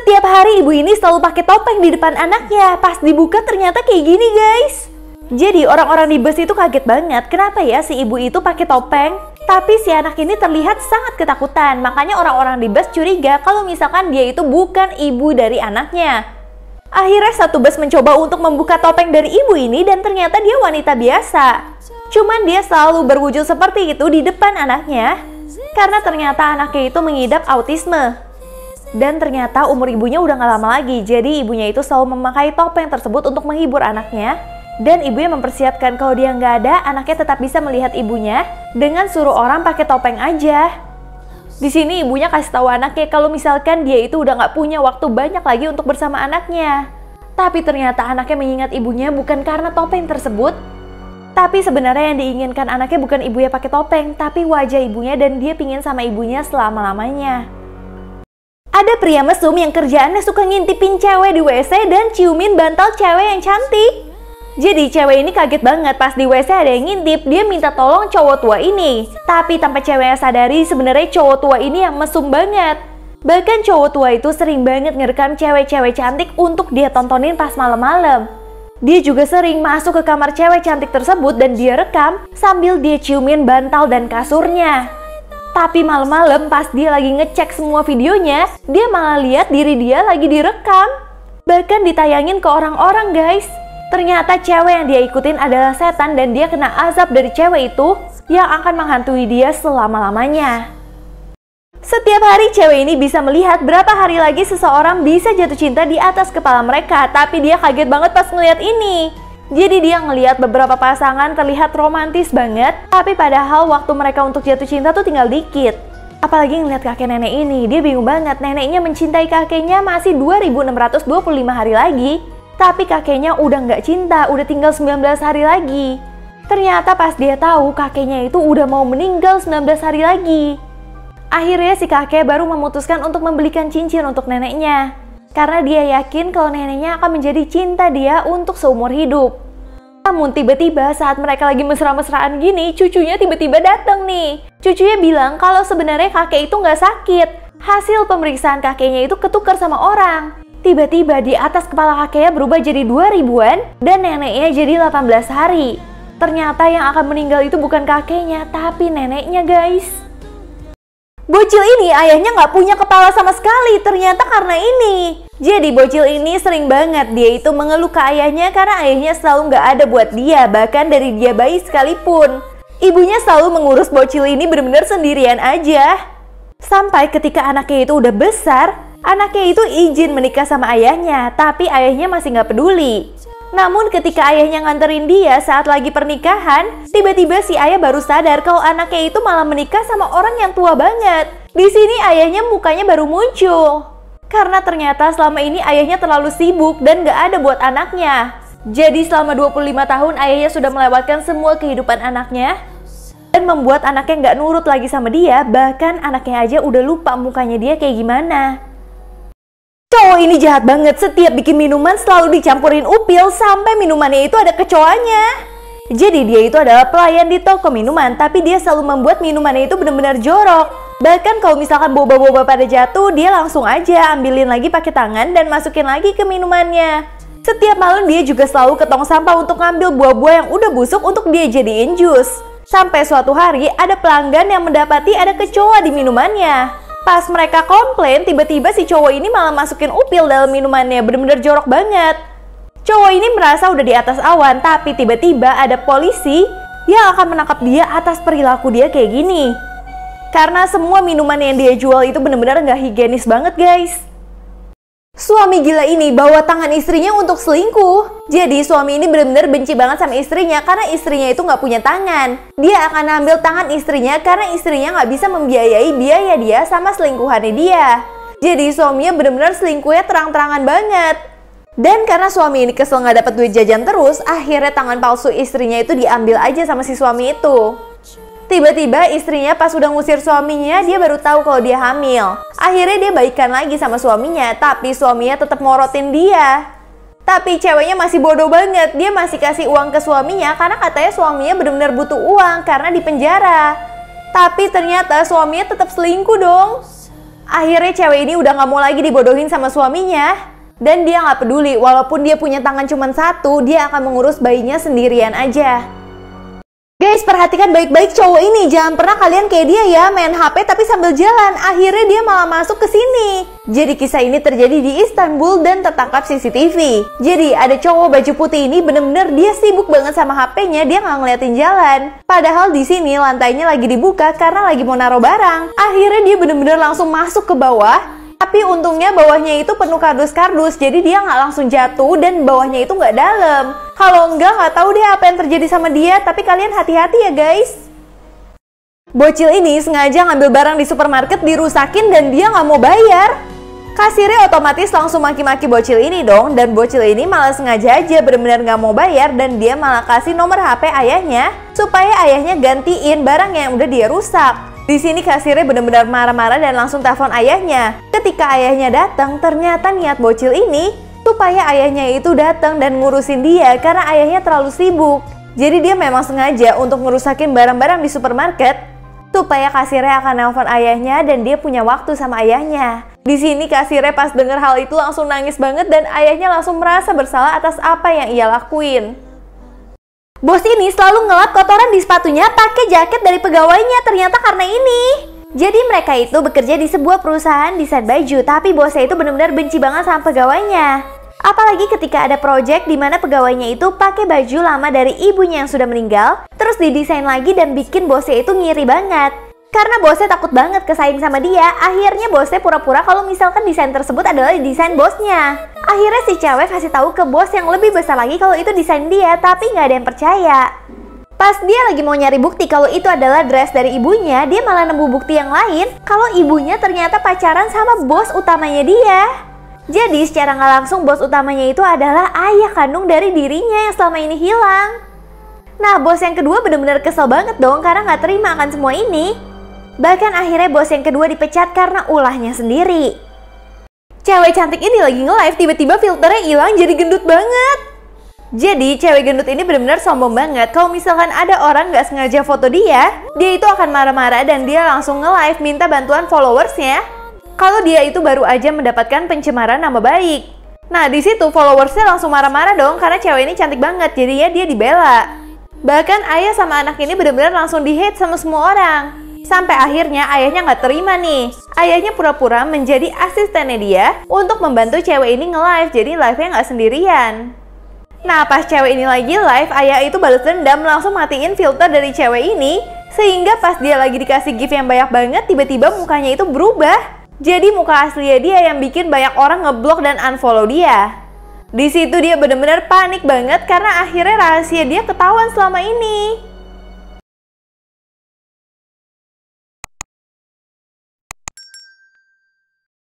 Setiap hari ibu ini selalu pakai topeng di depan anaknya. Pas dibuka ternyata kayak gini guys. Jadi orang-orang di bus itu kaget banget. Kenapa ya si ibu itu pakai topeng? Tapi si anak ini terlihat sangat ketakutan. Makanya orang-orang di bus curiga kalau misalkan dia itu bukan ibu dari anaknya. Akhirnya satu bus mencoba untuk membuka topeng dari ibu ini dan ternyata dia wanita biasa. Cuman dia selalu berwujud seperti itu di depan anaknya. Karena ternyata anaknya itu mengidap autisme. Dan ternyata umur ibunya udah gak lama lagi. Jadi ibunya itu selalu memakai topeng tersebut untuk menghibur anaknya. Dan ibunya mempersiapkan kalau dia nggak ada, anaknya tetap bisa melihat ibunya dengan suruh orang pakai topeng aja. Di sini ibunya kasih tahu anaknya kalau misalkan dia itu udah nggak punya waktu banyak lagi untuk bersama anaknya. Tapi ternyata anaknya mengingat ibunya bukan karena topeng tersebut. Tapi sebenarnya yang diinginkan anaknya bukan ibunya pakai topeng, tapi wajah ibunya dan dia pingin sama ibunya selama-lamanya. Ada pria mesum yang kerjaannya suka ngintipin cewek di WC dan ciumin bantal cewek yang cantik. Jadi cewek ini kaget banget pas di WC ada yang ngintip, dia minta tolong cowok tua ini. Tapi tanpa ceweknya sadari sebenarnya cowok tua ini yang mesum banget. Bahkan cowok tua itu sering banget ngerekam cewek-cewek cantik untuk dia tontonin pas malam-malam. Dia juga sering masuk ke kamar cewek cantik tersebut dan dia rekam sambil dia ciumin bantal dan kasurnya. Tapi malam-malam pas dia lagi ngecek semua videonya, dia malah lihat diri dia lagi direkam. Bahkan ditayangin ke orang-orang guys. Ternyata cewek yang dia ikutin adalah setan dan dia kena azab dari cewek itu yang akan menghantui dia selama-lamanya. Setiap hari cewek ini bisa melihat berapa hari lagi seseorang bisa jatuh cinta di atas kepala mereka. Tapi dia kaget banget pas ngeliat ini. Jadi dia ngelihat beberapa pasangan terlihat romantis banget, tapi padahal waktu mereka untuk jatuh cinta tuh tinggal dikit. Apalagi ngeliat kakek nenek ini, dia bingung banget. Neneknya mencintai kakeknya masih 2625 hari lagi, tapi kakeknya udah nggak cinta, udah tinggal 19 hari lagi. Ternyata pas dia tahu kakeknya itu udah mau meninggal 19 hari lagi. Akhirnya si kakek baru memutuskan untuk membelikan cincin untuk neneknya. Karena dia yakin kalau neneknya akan menjadi cinta dia untuk seumur hidup. Namun tiba-tiba saat mereka lagi mesra-mesraan gini, cucunya tiba-tiba datang nih. Cucunya bilang kalau sebenarnya kakek itu nggak sakit. Hasil pemeriksaan kakeknya itu ketukar sama orang. Tiba-tiba di atas kepala kakeknya berubah jadi 2000-an dan neneknya jadi 18 hari. Ternyata yang akan meninggal itu bukan kakeknya, tapi neneknya guys. Bocil ini ayahnya nggak punya kepala sama sekali, ternyata karena ini. Jadi bocil ini sering banget dia itu mengeluh ke ayahnya karena ayahnya selalu nggak ada buat dia, bahkan dari dia bayi sekalipun. Ibunya selalu mengurus bocil ini benar-benar sendirian aja. Sampai ketika anaknya itu udah besar, anaknya itu izin menikah sama ayahnya, tapi ayahnya masih nggak peduli. Namun ketika ayahnya nganterin dia saat lagi pernikahan, tiba-tiba si ayah baru sadar kalau anaknya itu malah menikah sama orang yang tua banget. Di sini ayahnya mukanya baru muncul. Karena ternyata selama ini ayahnya terlalu sibuk dan gak ada buat anaknya. Jadi selama 25 tahun ayahnya sudah melewatkan semua kehidupan anaknya. Dan membuat anaknya gak nurut lagi sama dia, bahkan anaknya aja udah lupa mukanya dia kayak gimana. Cowok ini jahat banget, setiap bikin minuman selalu dicampurin upil sampai minumannya itu ada kecoanya. Jadi dia itu adalah pelayan di toko minuman, tapi dia selalu membuat minumannya itu benar-benar jorok. Bahkan kalau misalkan boba-boba pada jatuh, dia langsung aja ambilin lagi pakai tangan dan masukin lagi ke minumannya. Setiap malam dia juga selalu ke tong sampah untuk ngambil buah-buah yang udah busuk untuk dia jadiin jus. Sampai suatu hari ada pelanggan yang mendapati ada kecoa di minumannya. Pas mereka komplain, tiba-tiba si cowok ini malah masukin upil dalam minumannya, bener-bener jorok banget. Cowok ini merasa udah di atas awan, tapi tiba-tiba ada polisi yang akan menangkap dia atas perilaku dia kayak gini. Karena semua minuman yang dia jual itu bener-bener gak higienis banget guys. Suami gila ini bawa tangan istrinya untuk selingkuh. Jadi suami ini benar-benar benci banget sama istrinya karena istrinya itu nggak punya tangan. Dia akan ambil tangan istrinya karena istrinya nggak bisa membiayai biaya dia sama selingkuhannya dia. Jadi suaminya benar-benar selingkuhnya terang-terangan banget. Dan karena suami ini kesel nggak dapat duit jajan terus, akhirnya tangan palsu istrinya itu diambil aja sama si suami itu. Tiba-tiba istrinya pas udah ngusir suaminya, dia baru tahu kalau dia hamil. Akhirnya dia baikan lagi sama suaminya, tapi suaminya tetap morotin dia. Tapi ceweknya masih bodoh banget, dia masih kasih uang ke suaminya karena katanya suaminya benar-benar butuh uang karena di penjara. Tapi ternyata suaminya tetap selingkuh dong. Akhirnya cewek ini udah gak mau lagi dibodohin sama suaminya. Dan dia gak peduli, walaupun dia punya tangan cuma satu, dia akan mengurus bayinya sendirian aja. Guys, perhatikan baik-baik cowok ini. Jangan pernah kalian kayak dia ya, main HP tapi sambil jalan. Akhirnya dia malah masuk ke sini. Jadi kisah ini terjadi di Istanbul dan tertangkap CCTV. Jadi ada cowok baju putih ini bener-bener dia sibuk banget sama HP-nya, dia nggak ngeliatin jalan. Padahal di sini lantainya lagi dibuka karena lagi mau naruh barang. Akhirnya dia bener-bener langsung masuk ke bawah. Tapi untungnya bawahnya itu penuh kardus-kardus, jadi dia nggak langsung jatuh dan bawahnya itu nggak dalam. Kalau nggak tahu deh apa yang terjadi sama dia, tapi kalian hati-hati ya guys. Bocil ini sengaja ngambil barang di supermarket, dirusakin dan dia nggak mau bayar. Kasirnya otomatis langsung maki-maki bocil ini dong, dan bocil ini malah sengaja aja bener-bener nggak mau bayar dan dia malah kasih nomor HP ayahnya supaya ayahnya gantiin barang yang udah dia rusak. Di sini kasirnya benar-benar marah-marah dan langsung telepon ayahnya. Ketika ayahnya datang, ternyata niat bocil ini supaya ayahnya itu datang dan ngurusin dia karena ayahnya terlalu sibuk. Jadi dia memang sengaja untuk ngerusakin barang-barang di supermarket supaya kasirnya akan nelpon ayahnya dan dia punya waktu sama ayahnya. Di sini kasirnya pas denger hal itu langsung nangis banget dan ayahnya langsung merasa bersalah atas apa yang ia lakuin. Bos ini selalu ngelap kotoran di sepatunya pakai jaket dari pegawainya, ternyata karena ini. Jadi mereka itu bekerja di sebuah perusahaan desain baju, tapi bosnya itu benar-benar benci banget sama pegawainya. Apalagi ketika ada project di mana pegawainya itu pakai baju lama dari ibunya yang sudah meninggal, terus didesain lagi dan bikin bosnya itu ngiri banget. Karena bosnya takut banget kesaing sama dia, akhirnya bosnya pura-pura kalau misalkan desain tersebut adalah desain bosnya. Akhirnya si cewek kasih tahu ke bos yang lebih besar lagi kalau itu desain dia, tapi nggak ada yang percaya. Pas dia lagi mau nyari bukti kalau itu adalah dress dari ibunya, dia malah nemu bukti yang lain kalau ibunya ternyata pacaran sama bos utamanya dia. Jadi secara nggak langsung bos utamanya itu adalah ayah kandung dari dirinya yang selama ini hilang. Nah, bos yang kedua bener-bener kesel banget dong karena nggak terima akan semua ini. Bahkan akhirnya bos yang kedua dipecat karena ulahnya sendiri. Cewek cantik ini lagi nge-live, tiba-tiba filternya hilang jadi gendut banget. Jadi cewek gendut ini benar-benar sombong banget. Kalau misalkan ada orang nggak sengaja foto dia itu akan marah-marah dan dia langsung nge-live minta bantuan followersnya. Kalau dia itu baru aja mendapatkan pencemaran nama baik. Nah di situ followersnya langsung marah-marah dong karena cewek ini cantik banget, jadinya dia dibela. Bahkan ayah sama anak ini benar-benar langsung di-hate sama semua orang. Sampai akhirnya ayahnya nggak terima nih. Ayahnya pura-pura menjadi asistennya dia untuk membantu cewek ini nge-live, jadi live-nya nggak sendirian. Nah pas cewek ini lagi live, ayah itu balas dendam langsung matiin filter dari cewek ini. Sehingga pas dia lagi dikasih gift yang banyak banget, tiba-tiba mukanya itu berubah. Jadi muka aslinya dia yang bikin banyak orang ngeblok dan unfollow dia. Di situ dia bener-bener panik banget karena akhirnya rahasia dia ketahuan selama ini.